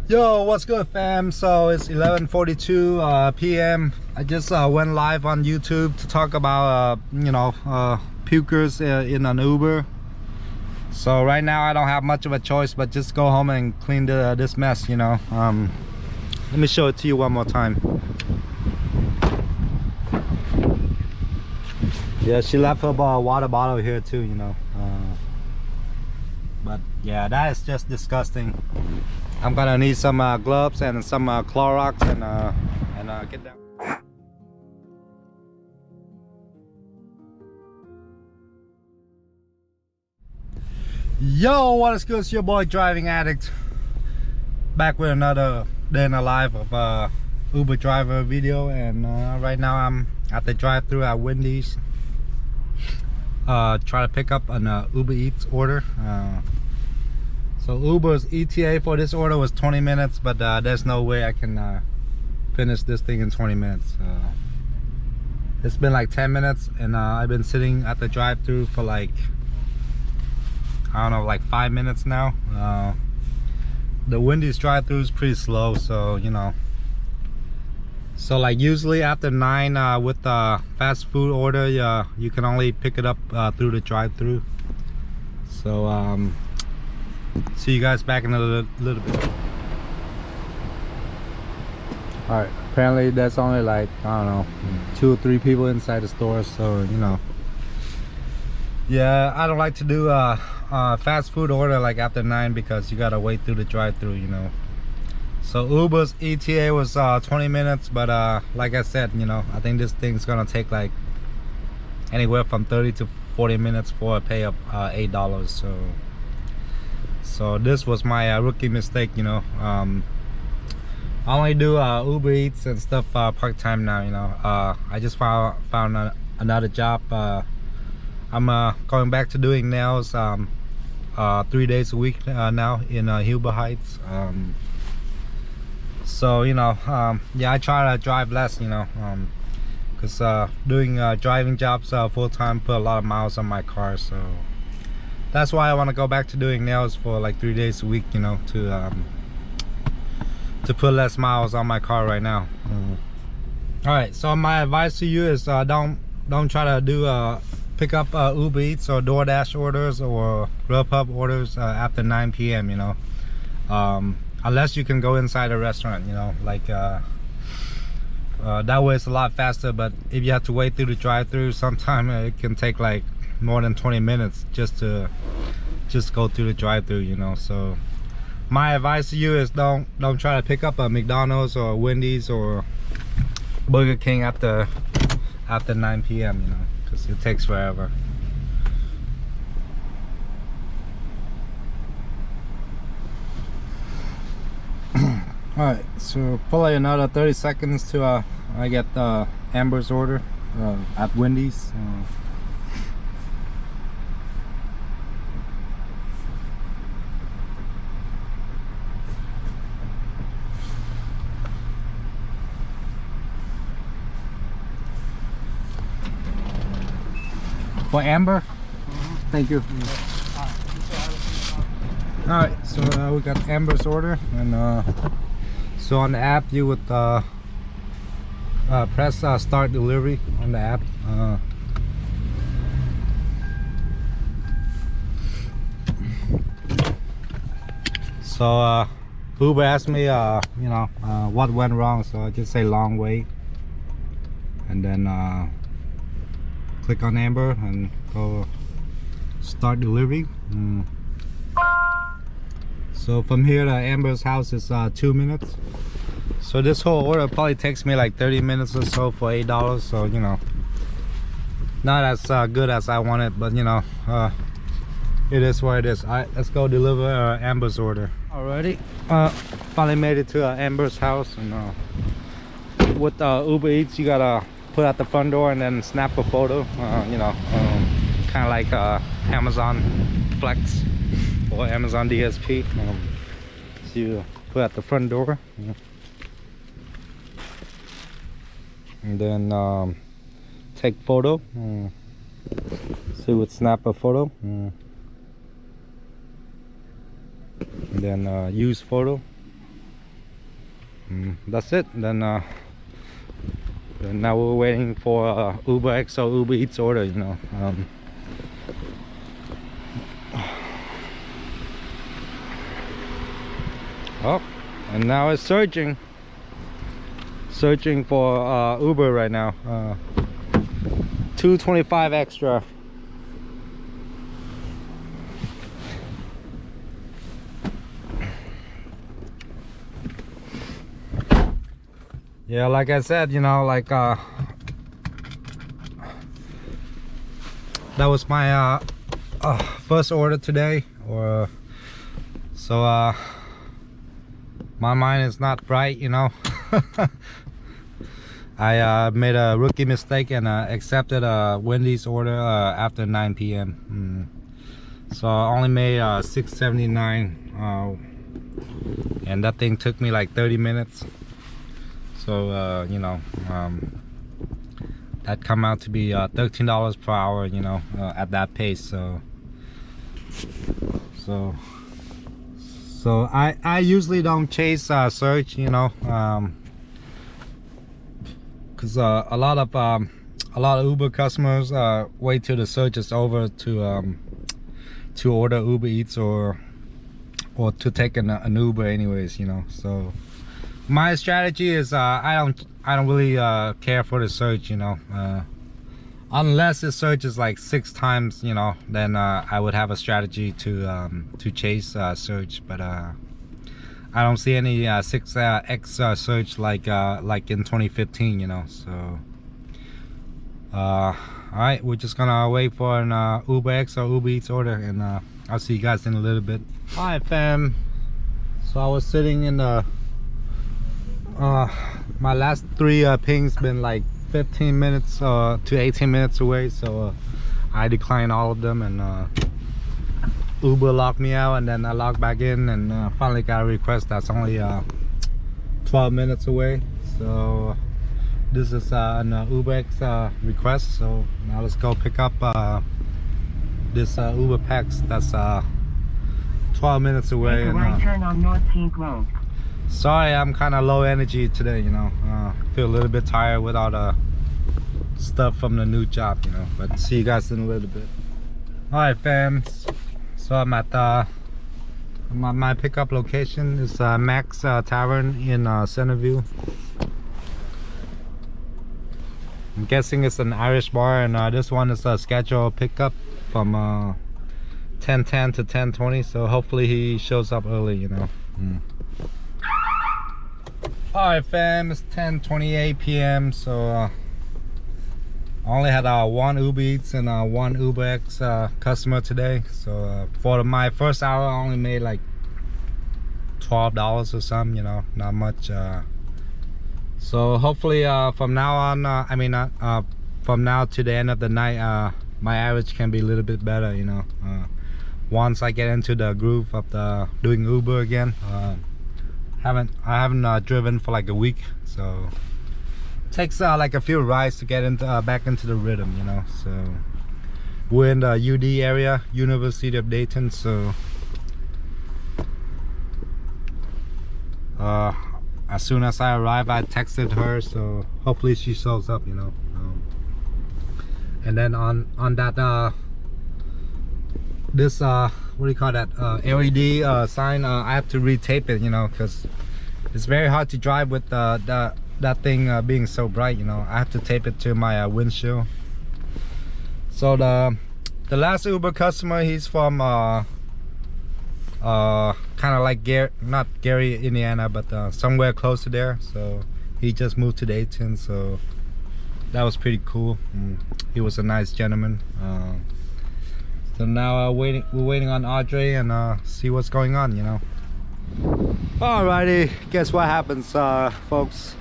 Yo, what's good, fam? So it's 11:42 p.m. I just went live on YouTube to talk about pukers in an Uber. So right now I don't have much of a choice but just go home and clean this mess, let me show it to you one more time. Yeah, she left her water bottle here too, but yeah, that is just disgusting. I'm gonna need some gloves and some Clorox and get down. Yo, what is good? It's your boy Driving Addict, back with another day in the life of Uber driver video. And right now I'm at the drive-thru at Wendy's, trying to pick up an Uber Eats order. So Uber's ETA for this order was 20 minutes, but there's no way I can finish this thing in 20 minutes. It's been like 10 minutes and I've been sitting at the drive-thru for like, I don't know, like 5 minutes now. The Wendy's drive-thru is pretty slow, so so like usually after 9 with the fast food order, you can only pick it up through the drive-thru. So see you guys back in a little bit. All right, apparently there's only like, I don't know, 2 or 3 people inside the store, so yeah, I don't like to do a fast food order like after 9 because you gotta wait through the drive-thru, So Uber's ETA was 20 minutes, but like I said, I think this thing's gonna take like anywhere from 30 to 40 minutes for a pay of $8. So this was my rookie mistake, I only do Uber Eats and stuff part-time now. I just found another job. I'm going back to doing nails 3 days a week now in Huber Heights. So yeah, I try to drive less, because doing driving jobs full-time put a lot of miles on my car. So that's why I want to go back to doing nails for like 3 days a week, to put less miles on my car right now. All right, so my advice to you is don't try to do pick up Uber Eats or DoorDash orders or Grubhub orders after 9 p.m. Unless you can go inside a restaurant, like that way it's a lot faster. But if you have to wait through the drive-thru, sometimes it can take like more than 20 minutes just to go through the drive-thru, So my advice to you is don't try to pick up a McDonald's or Wendy's or Burger King after 9 p.m. because it takes forever. All right, so probably another 30 seconds to I get Amber's order at Wendy's. For Amber? Thank you. All right, so we got Amber's order, and so on the app you would press start delivery on the app. So Uber asked me what went wrong, so I just say long wait, and then click on Amber and go start delivery. So from here to Amber's house is 2 minutes. So this whole order probably takes me like 30 minutes or so for $8. So not as good as I wanted, but it is what it is. All right, let's go deliver Amber's order. Alrighty, finally made it to Amber's house, and with Uber Eats you gotta put out the front door and then snap a photo, kind of like Amazon Flex or Amazon DSP. So you put out the front door, and then take photo. So you would snap a photo, and then use photo, that's it. Then now we're waiting for Uber X or Uber Eats order, you know. Oh, and now it's searching for Uber right now. $2.25 extra. Yeah, like I said, you know, like that was my first order today, or so my mind is not bright, you know. I made a rookie mistake and accepted a Wendy's order after 9 p.m. So I only made $6.79, and that thing took me like 30 minutes. So you know, that come out to be $13 per hour, you know, at that pace. So I usually don't chase search, you know, because a lot of Uber customers wait till the search is over to order Uber Eats or to take an Uber anyways, you know. So my strategy is I don't really care for the search, you know, unless the search is like 6 times, you know, then I would have a strategy to chase search. But I don't see any 6x search like in 2015, you know. So all right, we're just gonna wait for an Uber X or Uber Eats order, and I'll see you guys in a little bit. All right, fam, so I was sitting in the my last 3 pings been like 15 minutes to 18 minutes away, so I declined all of them, and Uber locked me out, and then I logged back in, and finally got a request that's only 12 minutes away. So this is an Uber X request, so now let's go pick up this Uber Pax that's 12 minutes away. Take a right turn on North Pink Road. Sorry, I'm kind of low energy today, you know. Feel a little bit tired with all the stuff from the new job, you know. But see you guys in a little bit. All right, fam. So I'm at my pickup location is Max Tavern in Centerville. I'm guessing it's an Irish bar, and this one is a scheduled pickup from 10:10 to 10:20. So hopefully he shows up early, you know. Alright, fam, it's 10:28 p.m. so I only had 1 Uber Eats and 1 Uber X customer today. So for my first hour I only made like $12 or something, you know, not much. So hopefully from now on, from now to the end of the night, my average can be a little bit better, you know. Once I get into the groove of doing Uber again. I haven't driven for like a week, so it takes like a few rides to get into back into the rhythm, you know. So we're in the UD area, University of Dayton. So as soon as I arrive, I texted her, so hopefully she shows up, you know. And then on that this what do you call that, LED sign, I have to retape it, you know, because it's very hard to drive with that thing being so bright, you know. I have to tape it to my windshield. So the last Uber customer, he's from kind of like not Gary, Indiana, but somewhere close to there. So he just moved to Dayton, so that was pretty cool. He was a nice gentleman. So now we're waiting on Audrey and see what's going on, you know. Alrighty, guess what happens, folks.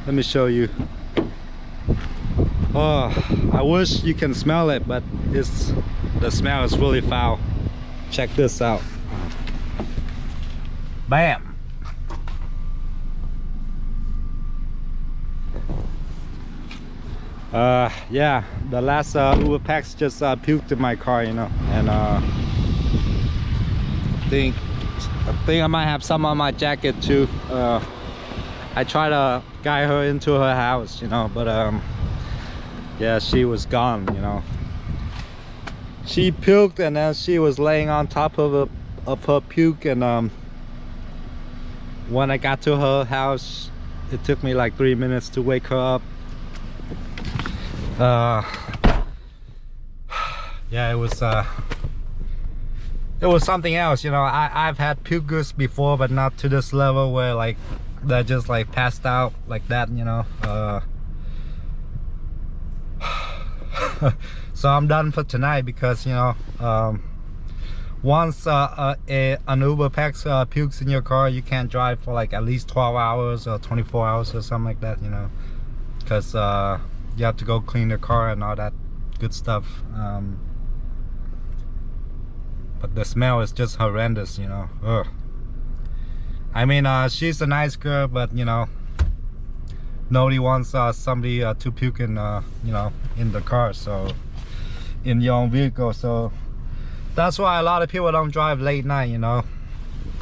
Let me show you. Oh, I wish you can smell it, but the smell is really foul. Check this out. Bam. Yeah, the last Uber Pax just puked in my car, you know, and I think I think I might have some on my jacket too. I tried to guide her into her house, you know, but yeah, she was gone, you know. She puked and then she was laying on top of her puke, and when I got to her house, it took me like 3 minutes to wake her up. Yeah, it was something else, you know. I've had pukers before, but not to this level where like they're just like passed out like that, you know. So I'm done for tonight because, you know, once an Uber packs pukes in your car, you can't drive for like at least 12 hours or 24 hours or something like that, you know, because you have to go clean the car and all that good stuff. But the smell is just horrendous, you know. Ugh. I mean, she's a nice girl, but you know, nobody wants somebody to puke in, you know, in the car, so in your own vehicle. So that's why a lot of people don't drive late night, you know,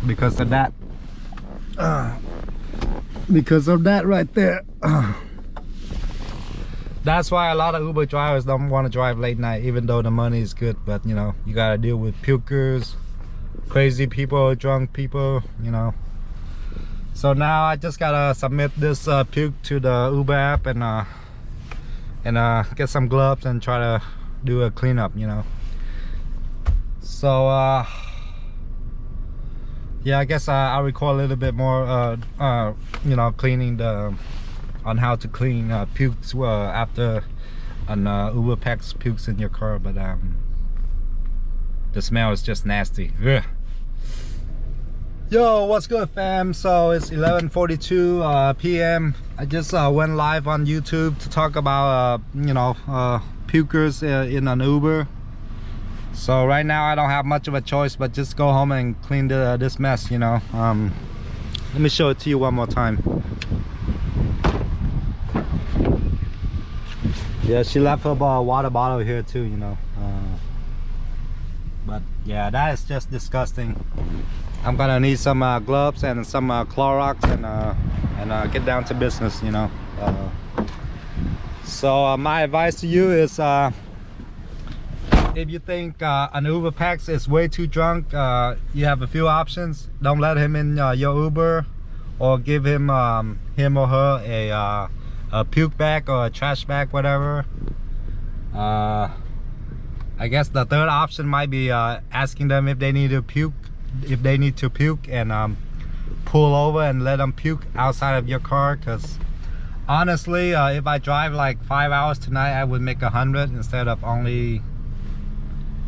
because of that. Because of that right there. That's why a lot of Uber drivers don't want to drive late night, even though the money is good. But you know, you gotta deal with pukers, crazy people, drunk people, you know. So now I just gotta submit this puke to the Uber app and get some gloves and try to do a cleanup, you know. So yeah, I guess I'll record a little bit more you know, cleaning on how to clean pukes after an Uber packs pukes in your car. But the smell is just nasty. Ugh. Yo, what's good, fam? So it's 11:42 p.m. I just went live on YouTube to talk about you know, pukers in an Uber. So right now I don't have much of a choice but just go home and clean this mess, you know. Let me show it to you one more time. Yeah, she left her water bottle here too, you know. But yeah, that is just disgusting. I'm gonna need some gloves and some Clorox and get down to business, you know. So my advice to you is, if you think an Uber packs is way too drunk, you have a few options. Don't let him in your Uber, or give him or her a puke bag or a trash bag, whatever. I guess the third option might be asking them if they need to puke, and pull over and let them puke outside of your car. Because honestly, if I drive like 5 hours tonight, I would make 100 instead of only,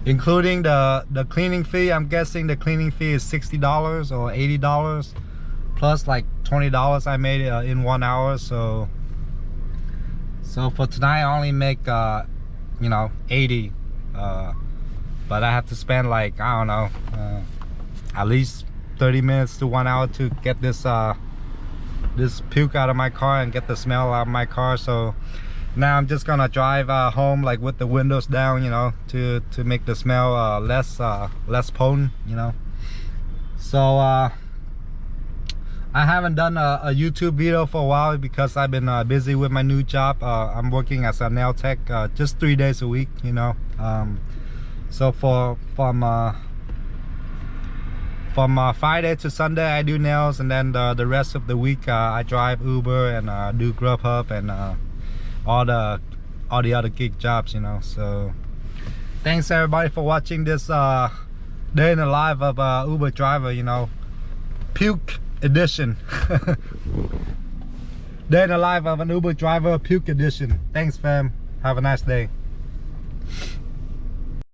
including the cleaning fee. I'm guessing the cleaning fee is $60 or $80 plus like $20 I made in 1 hour. So for tonight I only make you know, 80, but I have to spend like, I don't know, at least 30 minutes to 1 hour to get this this puke out of my car and get the smell out of my car. So now I'm just gonna drive home like with the windows down, you know, to make the smell less potent, you know. So I haven't done a YouTube video for a while because I've been busy with my new job. I'm working as a nail tech, just 3 days a week, you know. So from Friday to Sunday I do nails, and then the rest of the week I drive Uber and do Grubhub and all the other gig jobs, you know. So thanks everybody for watching this day in the life of Uber driver, you know, puke edition. Day in the life of an Uber driver, puke edition. Thanks, fam. Have a nice day.